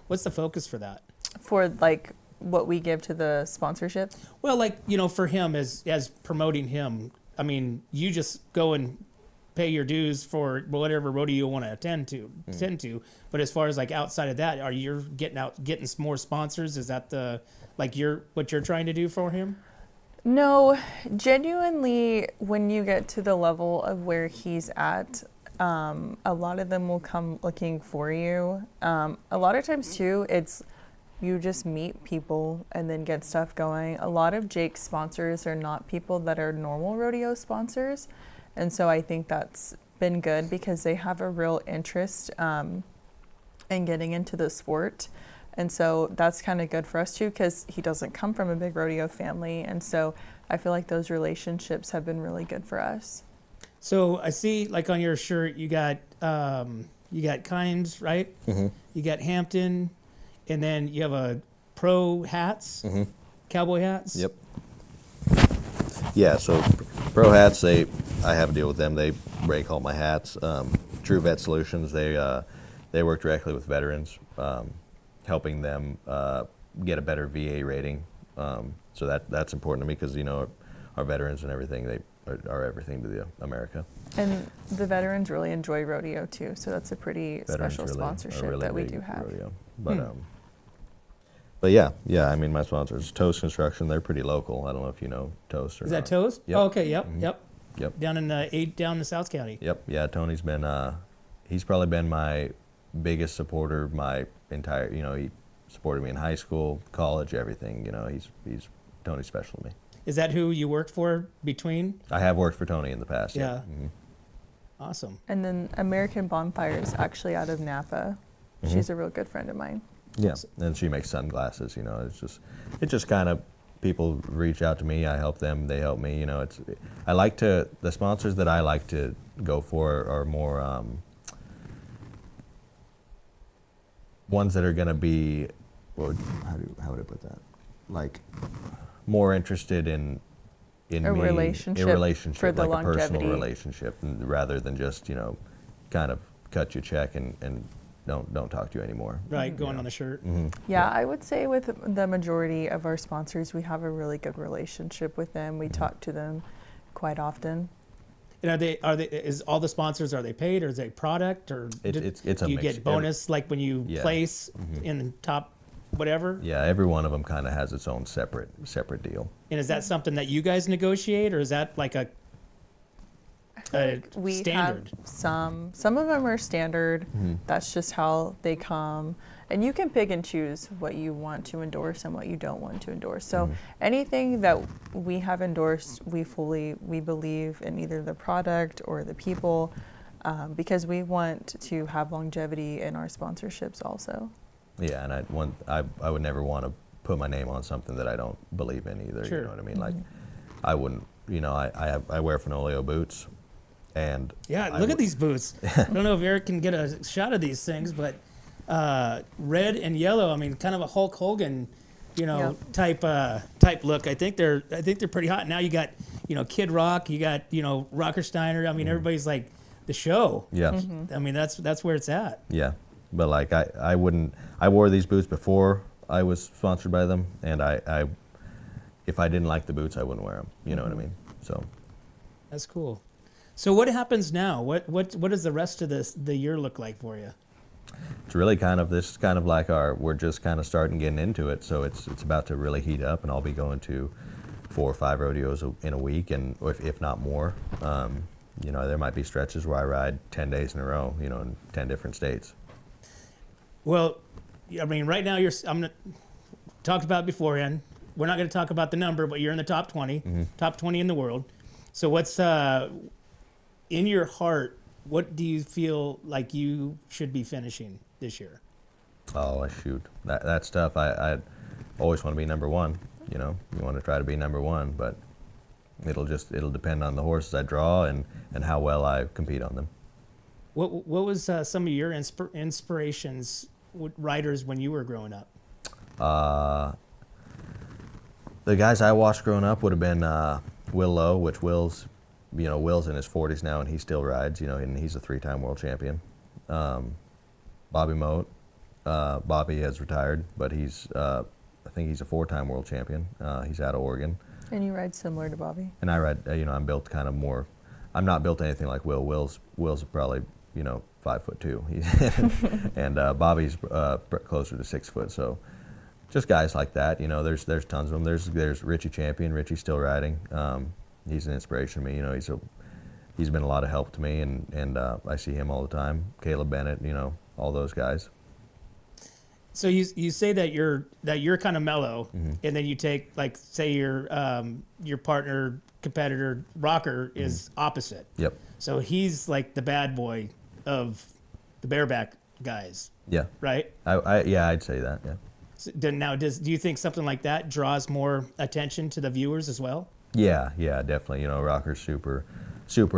What's the focus for that? For like what we give to the sponsorship? Well, like, for him as promoting him, you just go and pay your dues for whatever rodeo you want to attend to. But as far as like outside of that, are you getting some more sponsors? Is that what you're trying to do for him? No, genuinely, when you get to the level of where he's at, a lot of them will come looking for you. A lot of times too, it's you just meet people and then get stuff going. A lot of Jake's sponsors are not people that are normal rodeo sponsors. And so I think that's been good because they have a real interest in getting into the sport. And so that's kind of good for us too, because he doesn't come from a big rodeo family. And so I feel like those relationships have been really good for us. So I see, like, on your shirt, you got Kynes, right? Mm-hmm. You got Hampton. and then you have a pro hats, cowboy hats. Yep. Yeah, so Pro Hats, I have a deal with them. They break all my hats. True Vet Solutions, they work directly with veterans, helping them get a better VA rating. So that's important to me because, you know, our veterans and everything, they are everything to America. And the veterans really enjoy rodeo too, so that's a pretty Veterans special really are sponsorship really that we big do have. rodeo. But yeah, I mean, my sponsors, Toast Construction, they're pretty local. I don't know if you know Toast or Is not. that Toast? Yep. Oh, okay. Yep. Yep. Down in South County. Yep. Yeah, Tony's been, he's probably been my biggest supporter my entire, you know, he supported me in high school, college, everything. You know, he's Tony's special to me. Is that who you worked for between? I have worked for Tony in the past. Yeah. Mhm. Awesome. And then American Bonfire is actually out of Napa. She's a real good friend of mine. Yeah, and she makes sunglasses. You know, it just kind of people reach out to me. I help them. They help me. You know, the sponsors that I like to go for are more ones that are going to be, how would I put that? Like more interested in A me, relationship a relationship, for the like a personal longevity. relationship, rather than just, you know, kind of cut you a check and don't talk to you anymore. Right, going on the shirt. Yeah, I would say with the majority of our sponsors, we have a really good relationship with them. We talk to them quite often. And is all the sponsors, are they paid or is it product or It's a do you mix. get bonus like when you Yeah. place in the top whatever? Yeah, every one of them kind of has its own separate deal. And is that something that you guys negotiate or is that like a We standard? have some of them are standard. That's just how they come. And you can pick and choose what you want to endorse and what you don't want to endorse. So anything that we have endorsed, we believe in either the product or the people, because we want to have longevity in our sponsorships also. Yeah, and I would never want to put my name on something that I don't believe in either. Sure. You know what I mean? Like, I wouldn't. You know, I wear Fenolio boots, and Yeah, look at these boots. I don't know if Eric can get a shot of these things, but red and yellow. I mean, kind of a Hulk Hogan, you know, type look. I think they're pretty hot. Now you got, you know, Kid Rock. You got, you know, Rocker Steiner. I mean, everybody's like the show. Yeah. I mean, that's where it's at. Yeah, but like I wouldn't. I wore these boots before I was sponsored by them, and I if I didn't like the boots, I wouldn't wear them. You know what I mean? So. That's cool. So what happens now? What does the rest of the year look like for you? It's really this is kind of like we're just kind of starting getting into it, so it's about to really heat up, and I'll be going to 4 or 5 rodeos in a week, and if not more. You know, there might be stretches where I ride 10 days in a row, you know, in 10 different states. Well, I mean, right now talked about beforehand. We're not going to talk about the number, but you're in the top 20, top 20 in the world. So what's in your heart? What do you feel like you should be finishing this year? Oh, shoot, that stuff. I always want to be number one. You know, you want to try to be number one, but it'll depend on the horses I draw and how well I compete on them. What was some of your inspirations with riders when you were growing up? The guys I watched growing up would have been Will Lowe, which Will's in his 40s now and he still rides, you know, and he's a 3-time world champion. Bobby Moat, Bobby has retired, but I think he's a 4-time world champion. He's out of Oregon. And you ride similar to Bobby. And I ride, you know, I'm built kind of more. I'm not built anything like Will. Will's probably, you know, 5'2". And Bobby's closer to 6 foot. So just guys like that, you know. There's tons of them. There's Richie Champion. Richie's still riding. He's an inspiration to me. You know, he's been a lot of help to me, and I see him all the time. Caleb Bennett, you know, all those guys. So you say that you're kind of mellow, and then you take, like, say your partner competitor Rocker is opposite. Yep. So he's like the bad boy of the bareback guys. Yeah. Right. I'd say that. Yeah. So now, do you think something like that draws more attention to the viewers as well? Yeah, definitely. You know, Rocker's super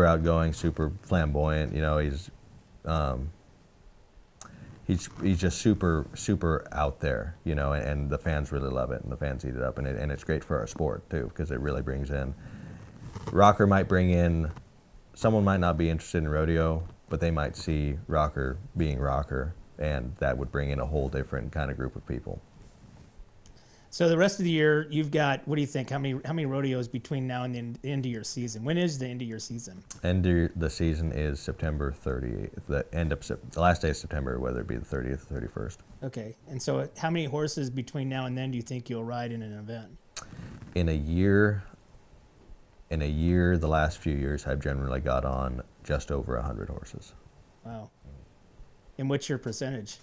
outgoing, super flamboyant. You know, he's just super out there, you know, and the fans really love it, and the fans eat it up, and it's great for our sport too, because it really brings in. Rocker might bring in, someone might not be interested in rodeo, but they might see rocker being rocker, and that would bring in a whole different kind of group of people. So the rest of the year, you've got, what do you think? How many rodeos between now and the end of your season? When is the end of your season? End of the season is September 30th, the last day of September, whether it be the 30th or 31st. Okay. And so how many horses between now and then do you think you'll ride in an event? In a year, the last few years, I've generally got on just over 100 horses. Wow. And what's your percentage?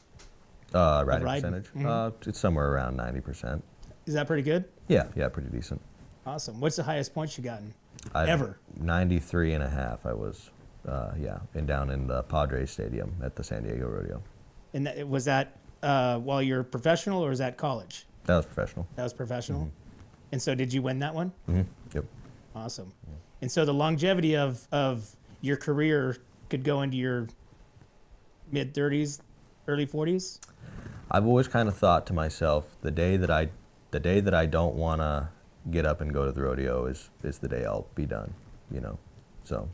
Riding riding? percentage? Mhm. It's somewhere around 90%. Is that pretty good? Yeah, pretty decent. Awesome. What's the highest points you gotten? I've- Ever? 93 and a half I was, down in the Padres Stadium at the San Diego Rodeo. And was that while you're professional, or was that college? That was professional. That was professional. And so did you win that one? Mm-hmm. Yep. Awesome. And so the longevity of your career could go into your mid 30s, early 40s? I've always kind of thought to myself, the day that I don't want to get up and go to the rodeo is the day I'll be done, you know. So.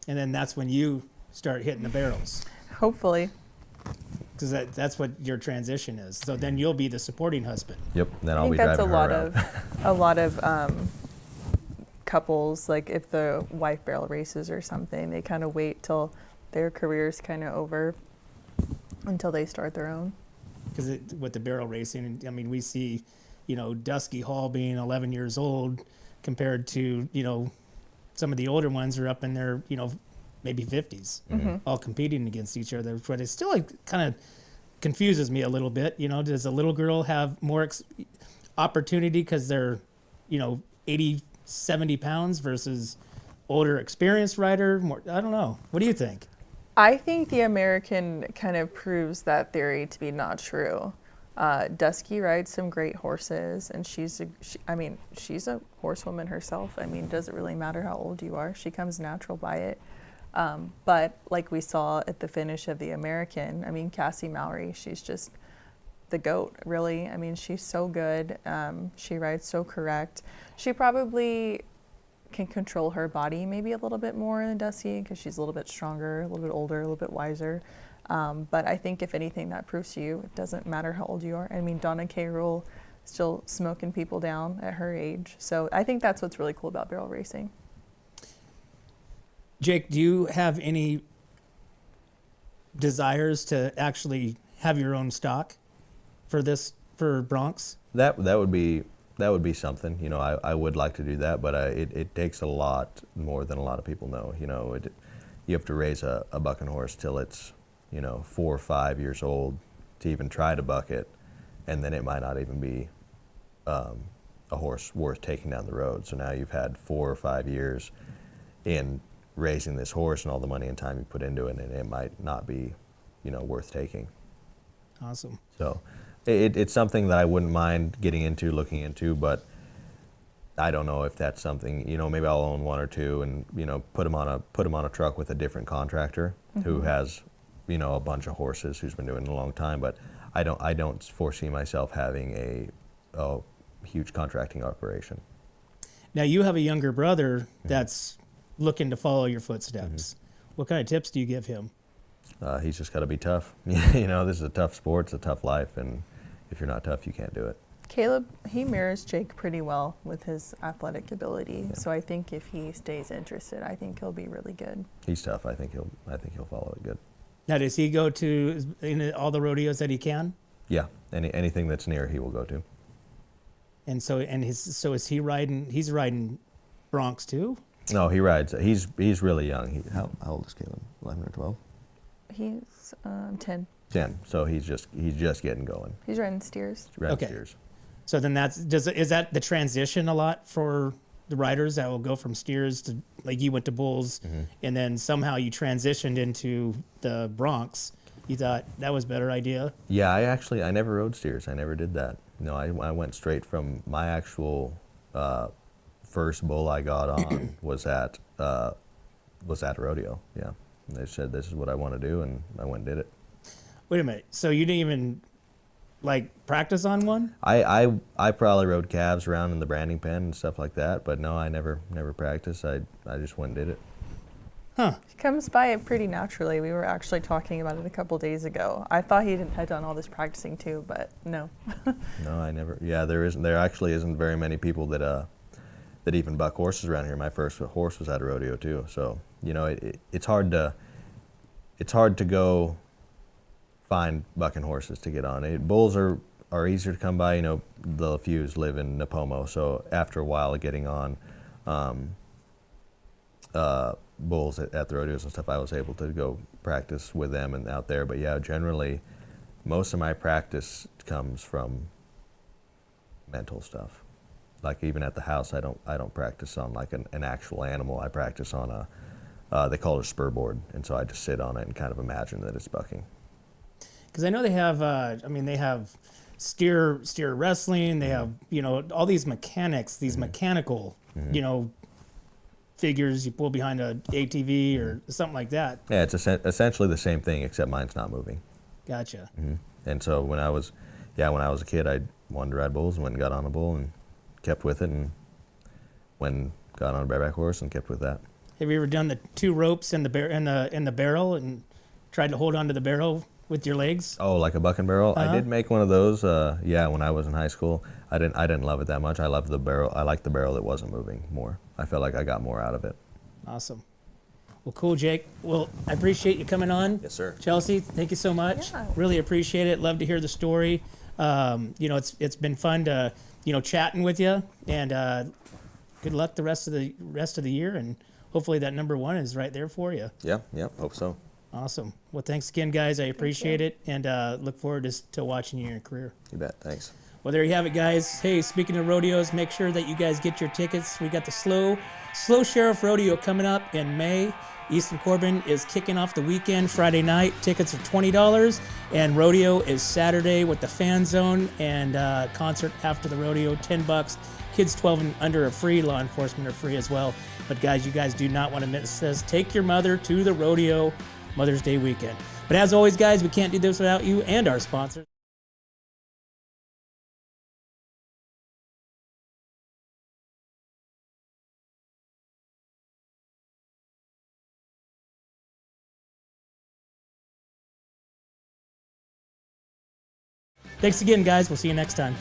And then that's when you start hitting the barrels, Hopefully. because that's what your transition is. So then you'll be the supporting husband. Yep. Then I I'll think be that's driving her around. a lot of couples, like if the wife barrel races or something, they kind of wait till their career's kind of over until they start their own. Because with the barrel racing, I mean, we see, Dusky Hall being 11 years old compared to, some of the older ones are up in their, maybe 50s, all competing against each other. But it still kind of confuses me a little bit. Does a little girl have more opportunity because they're, 80, 70 pounds versus older experienced rider? More, I don't know. What do you think? I think the American kind of proves that theory to be not true. Dusky rides some great horses, and she's a horsewoman herself. I mean, does it really matter how old you are? She comes natural by it. But like we saw at the finish of the American, I mean, Cassie Mallory, she's just the GOAT, really. I mean, she's so good. She rides so correct. She probably can control her body maybe a little bit more than Dusky because she's a little bit stronger, a little bit older, a little bit wiser. But I think if anything, that proves to you it doesn't matter how old you are. I mean, Donna K. Rule still smoking people down at her age. So I think that's what's really cool about barrel racing. Jake, do you have any desires to actually have your own stock for Bronx? That would be something, I would like to do that, but it takes a lot more than a lot of people know. You have to raise a bucking horse till it's 4 or 5 years old to even try to buck it, and then it might not even be a horse worth taking down the road. So now you've had 4 or 5 years in raising this horse and all the money and time you put into it, and it might not be worth taking. Awesome. So it's something that I wouldn't mind looking into, but I don't know if that's something, maybe I'll own 1 or 2 and, put them on a truck with a different contractor who has, a bunch of horses, who's been doing it a long time, but I don't foresee myself having a huge contracting operation. Now you have a younger brother that's looking to follow your footsteps. What kind of tips do you give him? He's just got to be tough. This is a tough sport, it's a tough life, and if you're not tough, you can't do it. Caleb, he mirrors Jake pretty well with his athletic ability. Yeah. So I think if he stays interested, I think he'll be really good. He's tough. I think he'll follow it good. Now, does he go to all the rodeos that he can? Yeah, anything that's near, he will go to. And so is he riding? He's riding Bronx too? No, he rides. He's really young. How old is Caleb? 11 or 12? He's 10. 10. So he's just getting going. He's riding steers. Steers. So then is that the transition a lot for the riders that will go from steers to, like you went to bulls, and then somehow you transitioned into the Bronx? You thought that was a better idea? Yeah, I never rode steers. I never did that. No, I went straight from my actual first bull I got on was at a rodeo. Yeah, they said this is what I want to do, and I went and did it. Wait a minute. So you didn't even like practice on one? I probably rode calves around in the branding pen and stuff like that, but no, I never practiced. I just went and did it. Huh. He comes by it pretty naturally. We were actually talking about it a couple days ago. I thought he had done all this practicing too, but no. No, I never. Yeah, there actually isn't very many people that even buck horses around here. My first horse was at a rodeo too, so you know it's hard to go find bucking horses to get on. Bulls are easier to come by. You know, the fews live in Napomo, so after a while of getting on bulls at the rodeos and stuff, I was able to go practice with them and out there. But yeah, generally, most of my practice comes from mental stuff. Like even at the house, I don't practice on like an actual animal. I practice on they call it a spur board, and so I just sit on it and kind of imagine that it's bucking. Because I know they have, they have steer wrestling. They have, all these mechanics, these mechanical, figures you pull behind a ATV or something like that. Yeah, it's essentially the same thing, except mine's not moving. Gotcha. Mm-hmm. And so when I was a kid, I wanted to ride bulls and went and got on a bull and kept with it, and got on a bareback horse and kept with that. Have you ever done the two ropes in the barrel and tried to hold onto the barrel with your legs? Oh, like a bucking barrel? Uh-huh. I did make one of those. When I was in high school. I didn't love it that much. I loved the barrel. I liked the barrel that wasn't moving more. I felt like I got more out of it. Awesome. Well, cool, Jake. Well, I appreciate you coming on. Yes, sir. Chelsea, thank you so much. Yeah. Really appreciate it. Love to hear the story. It's been fun to chatting with you, and good luck the rest of the year, and hopefully that number one is right there for you. Yeah, hope so. Awesome. Well, thanks again, guys. I appreciate it, and look forward to watching you in your career. You bet. Thanks. Well, there you have it, guys. Hey, speaking of rodeos, make sure that you guys get your tickets. We got the Slow Sheriff Rodeo coming up in May. Easton Corbin is kicking off the weekend Friday night. Tickets are $20, and rodeo is Saturday with the Fan Zone, and concert after the rodeo, $10. Kids 12 and under are free. Law enforcement are free as well. But guys, you guys do not want to miss this. Take your mother to the rodeo Mother's Day weekend. But as always, guys, we can't do this without you and our sponsors. Thanks again, guys. We'll see you next time.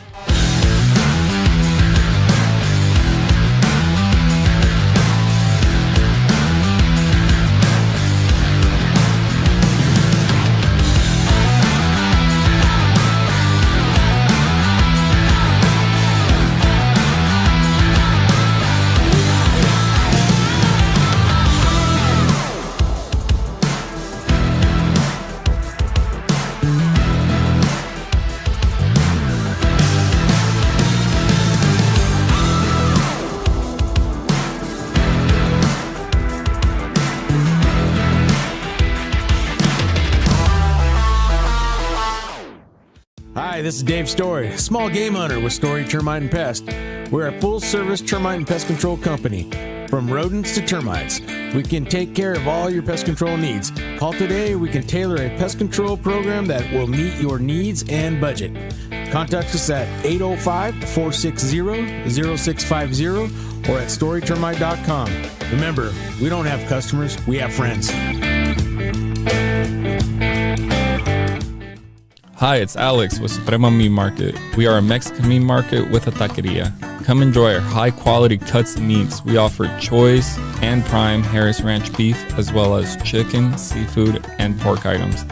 Hi, this is Dave Story, small game hunter with Story Termite and Pest. We're a full-service termite and pest control company. From rodents to termites, we can take care of all your pest control needs. Call today, we can tailor a pest control program that will meet your needs and budget. Contact us at 805-460-0650 or at storytermite.com. Remember, we don't have customers, we have friends. Hi, it's Alex with Suprema Meat Market. We are a Mexican meat market with a taqueria. Come enjoy our high-quality cuts and meats. We offer choice and prime Harris Ranch beef, as well as chicken, seafood, and pork items.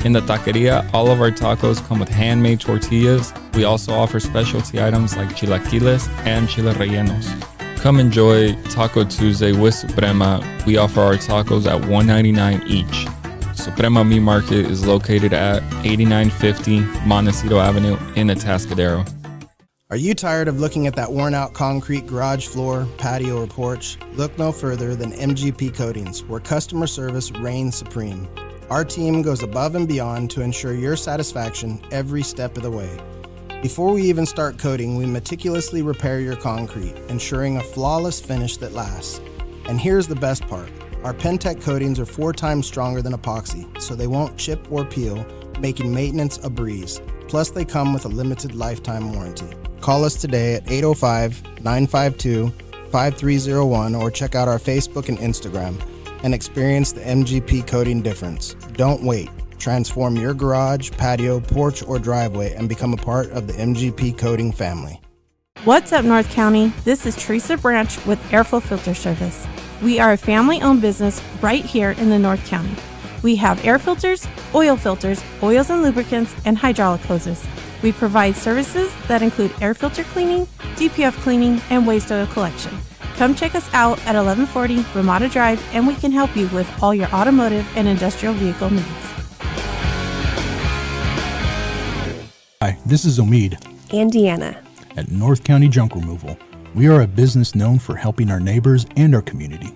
In the taqueria, all of our tacos come with handmade tortillas. We also offer specialty items like chilaquiles and chile rellenos. Come enjoy Taco Tuesday with Suprema. We offer our tacos at $1.99 each. Suprema Meat Market is located at 8950 Montecito Avenue in Atascadero. Are you tired of looking at that worn-out concrete garage floor, patio, or porch? Look no further than MGP Coatings, where customer service reigns supreme. Our team goes above and beyond to ensure your satisfaction every step of the way. Before we even start coating, we meticulously repair your concrete, ensuring a flawless finish that lasts. And here's the best part. Our Pentec coatings are 4 times stronger than epoxy, so they won't chip or peel, making maintenance a breeze. Plus, they come with a limited lifetime warranty. Call us today at 805-952-5301 or check out our Facebook and Instagram and experience the MGP coating difference. Don't wait. Transform your garage, patio, porch, or driveway and become a part of the MGP coating family. What's up, North County? This is Teresa Branch with Airflow Filter Service. We are a family-owned business right here in the North County. We have air filters, oils and lubricants, and hydraulic hoses. We provide services that include air filter cleaning, DPF cleaning, and waste oil collection. Come check us out at 1140 Ramada Drive, and we can help you with all your automotive and industrial vehicle needs. Hi, this is Omid and Deanna at North County Junk Removal. We are a business known for helping our neighbors and our community.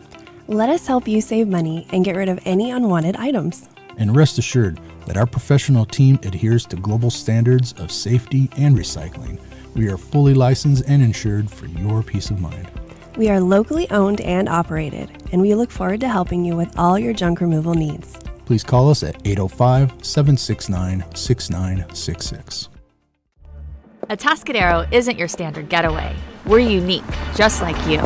Let us help you save money and get rid of any unwanted items. And rest assured that our professional team adheres to global standards of safety and recycling. We are fully licensed and insured for your peace of mind. We are locally owned and operated, and we look forward to helping you with all your junk removal needs. Please call us at 805-769-6966. Atascadero isn't your standard getaway. We're unique, just like you.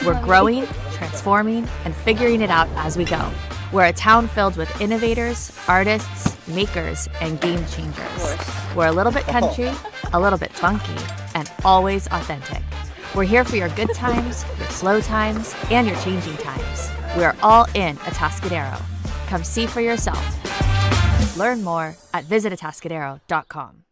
We're growing, transforming, and figuring it out as we go. We're a town filled with innovators, artists, makers, and game changers. We're a little bit country, a little bit funky, and always authentic. We're here for your good times, your slow times, and your changing times. We're all in Atascadero. Come see for yourself. Learn more at visitatascadero.com.